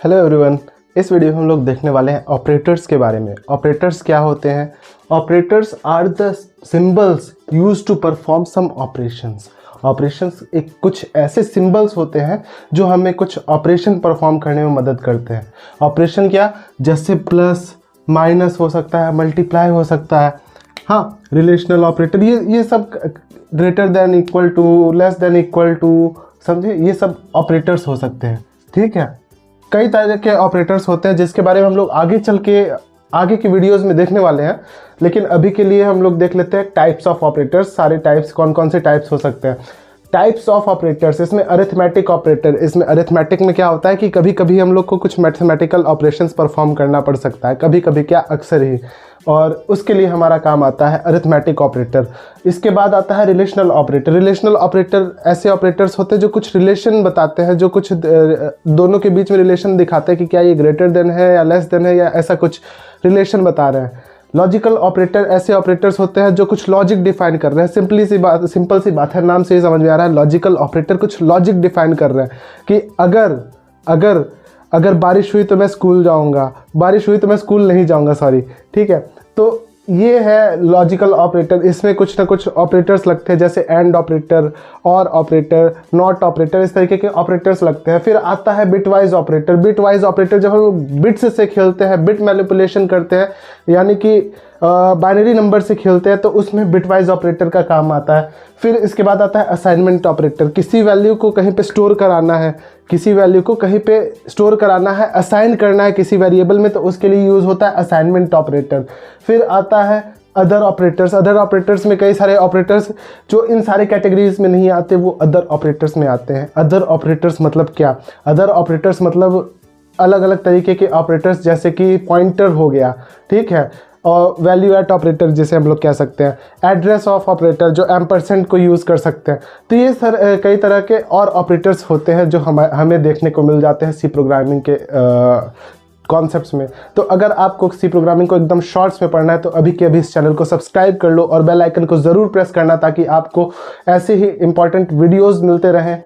Hello everyone. इस video में हम लोग देखने वाले हैं ऑपरेटर्स के बारे में। ऑपरेटर्स क्या होते हैं? Operators are the symbols used to perform some operations. Operations एक कुछ ऐसे सिंबल्स होते हैं जो हमें कुछ ऑपरेशन परफॉर्म करने में मदद करते हैं। ऑपरेशन क्या? जैसे प्लस माइनस हो सकता है, मल्टीप्लाई हो सकता है। हाँ, रिलेशनल ऑपरेटर, ये सब greater than, equal to, less than equal to, समझे, ये सब ऑपरेटर्स हो सकते हैं। ठीक है, कई तरह के ऑपरेटर्स होते हैं जिसके बारे में हम लोग आगे चल के आगे की वीडियोस में देखने वाले हैं। लेकिन अभी के लिए हम लोग देख लेते हैं टाइप्स ऑफ ऑपरेटर्स। सारे टाइप्स, कौन कौन से टाइप्स हो सकते हैं? टाइप्स ऑफ ऑपरेटर्स, इसमें अरिथमेटिक ऑपरेटर। इसमें अरिथमेटिक में क्या होता है कि कभी कभी हम लोग को कुछ मैथमेटिकल ऑपरेशंस परफॉर्म करना पड़ सकता है, कभी कभी क्या, अक्सर ही, और उसके लिए हमारा काम आता है अरिथमेटिक ऑपरेटर। इसके बाद आता है रिलेशनल ऑपरेटर। रिलेशनल ऑपरेटर ऐसे ऑपरेटर्स होते हैं जो कुछ रिलेशन बताते हैं, जो कुछ दोनों के बीच में रिलेशन दिखाते हैं कि क्या ये ग्रेटर देन है या लेस देन है, या ऐसा कुछ रिलेशन बता रहे हैं। लॉजिकल ऑपरेटर ऐसे ऑपरेटर्स होते हैं जो कुछ लॉजिक डिफाइन कर रहे हैं। सिंपल सी बात है, नाम से ही समझ में आ रहा है। लॉजिकल ऑपरेटर कुछ लॉजिक डिफाइन कर रहे हैं कि अगर बारिश हुई तो मैं स्कूल जाऊंगा, बारिश हुई तो मैं स्कूल नहीं जाऊंगा, सॉरी। ठीक है, तो ये है लॉजिकल ऑपरेटर। इसमें कुछ ना कुछ ऑपरेटर्स लगते हैं, जैसे एंड ऑपरेटर, और ऑपरेटर, नॉट ऑपरेटर, इस तरीके के ऑपरेटर्स लगते हैं। फिर आता है बिटवाइज ऑपरेटर। बिटवाइज ऑपरेटर जब हम बिट्स से खेलते हैं, बिट मैनिपुलेशन करते हैं, यानी कि बाइनरी नंबर से खेलते हैं, तो उसमें बिटवाइज ऑपरेटर का काम आता है। फिर इसके बाद आता है असाइनमेंट ऑपरेटर। किसी वैल्यू को कहीं पे स्टोर कराना है, किसी वैल्यू को कहीं पे स्टोर कराना है, असाइन करना है किसी वेरिएबल में, तो उसके लिए यूज़ होता है असाइनमेंट ऑपरेटर। फिर आता है अदर ऑपरेटर्स। अदर ऑपरेटर्स में कई सारे ऑपरेटर्स जो इन सारे कैटेगरीज में नहीं आते, वो अदर ऑपरेटर्स में आते हैं। अदर ऑपरेटर्स मतलब क्या? अदर ऑपरेटर्स मतलब अलग अलग तरीके के ऑपरेटर्स, जैसे कि पॉइंटर हो गया, ठीक है, और वैल्यू एट ऑपरेटर जिसे हम लोग कह सकते हैं। एड्रेस ऑफ ऑपरेटर जो एम्परसेंड को यूज़ कर सकते हैं। तो ये कई तरह के और ऑपरेटर्स होते हैं जो हमें देखने को मिल जाते हैं सी प्रोग्रामिंग के कॉन्सेप्ट्स में। तो अगर आपको सी प्रोग्रामिंग को एकदम शॉर्ट्स में पढ़ना है तो अभी के अभी इस चैनल को सब्सक्राइब कर लो और बेल आइकन को ज़रूर प्रेस करना, ताकि आपको ऐसे ही इंपॉर्टेंट वीडियोज़ मिलते रहें।